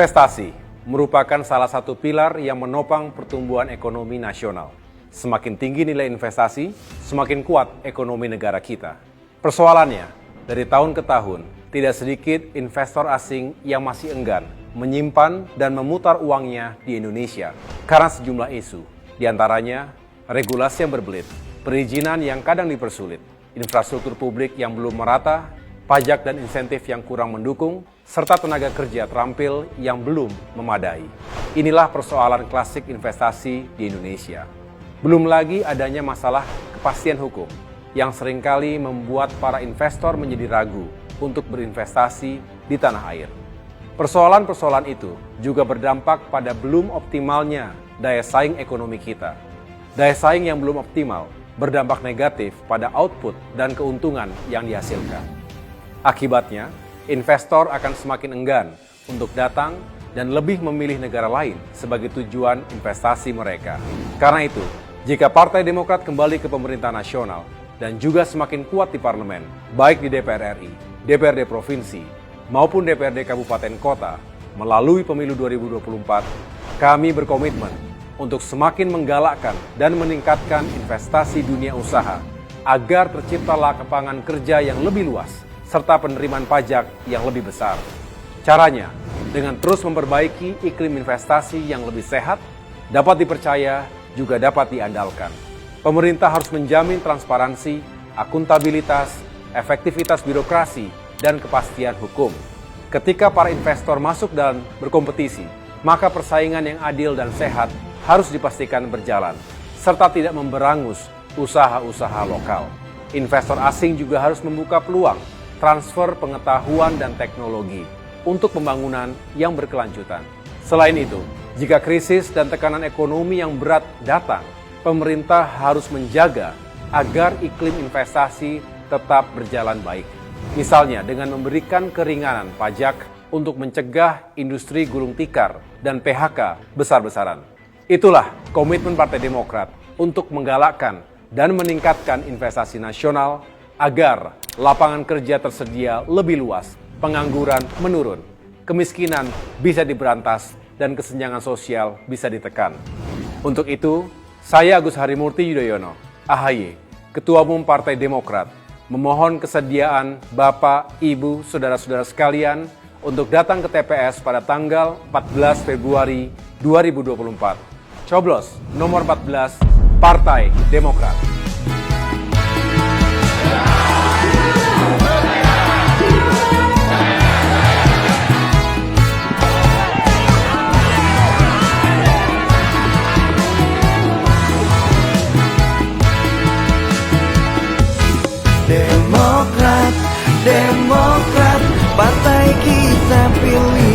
Investasi merupakan salah satu pilar yang menopang pertumbuhan ekonomi nasional. Semakin tinggi nilai investasi, semakin kuat ekonomi negara kita. Persoalannya, dari tahun ke tahun, tidak sedikit investor asing yang masih enggan menyimpan dan memutar uangnya di Indonesia karena sejumlah isu, diantaranya regulasi yang berbelit, perizinan yang kadang dipersulit, infrastruktur publik yang belum merata, pajak dan insentif yang kurang mendukung, serta tenaga kerja terampil yang belum memadai. Inilah persoalan klasik investasi di Indonesia. Belum lagi adanya masalah kepastian hukum yang seringkali membuat para investor menjadi ragu untuk berinvestasi di tanah air. Persoalan-persoalan itu juga berdampak pada belum optimalnya daya saing ekonomi kita. Daya saing yang belum optimal berdampak negatif pada output dan keuntungan yang dihasilkan. Akibatnya, investor akan semakin enggan untuk datang dan lebih memilih negara lain sebagai tujuan investasi mereka. Karena itu, jika Partai Demokrat kembali ke pemerintah nasional dan juga semakin kuat di parlemen, baik di DPR RI, DPRD Provinsi, maupun DPRD Kabupaten Kota, melalui pemilu 2024, kami berkomitmen untuk semakin menggalakkan dan meningkatkan investasi dunia usaha agar tercipta lapangan kerja yang lebih luas, serta penerimaan pajak yang lebih besar. Caranya, dengan terus memperbaiki iklim investasi yang lebih sehat, dapat dipercaya, juga dapat diandalkan. Pemerintah harus menjamin transparansi, akuntabilitas, efektivitas birokrasi, dan kepastian hukum. Ketika para investor masuk dan berkompetisi, maka persaingan yang adil dan sehat harus dipastikan berjalan, serta tidak memberangus usaha-usaha lokal. Investor asing juga harus membuka peluang transfer pengetahuan dan teknologi untuk pembangunan yang berkelanjutan. Selain itu, jika krisis dan tekanan ekonomi yang berat datang, pemerintah harus menjaga agar iklim investasi tetap berjalan baik. Misalnya dengan memberikan keringanan pajak untuk mencegah industri gulung tikar dan PHK besar-besaran. Itulah komitmen Partai Demokrat untuk menggalakkan dan meningkatkan investasi nasional agar lapangan kerja tersedia lebih luas, pengangguran menurun, kemiskinan bisa diberantas, dan kesenjangan sosial bisa ditekan. Untuk itu, saya Agus Harimurti Yudhoyono, AHY, Ketua Umum Partai Demokrat, memohon kesediaan Bapak, Ibu, Saudara-saudara sekalian untuk datang ke TPS pada tanggal 14 Februari 2024. Coblos nomor 14, Partai Demokrat. Demokrat, Demokrat, partai kita pilih.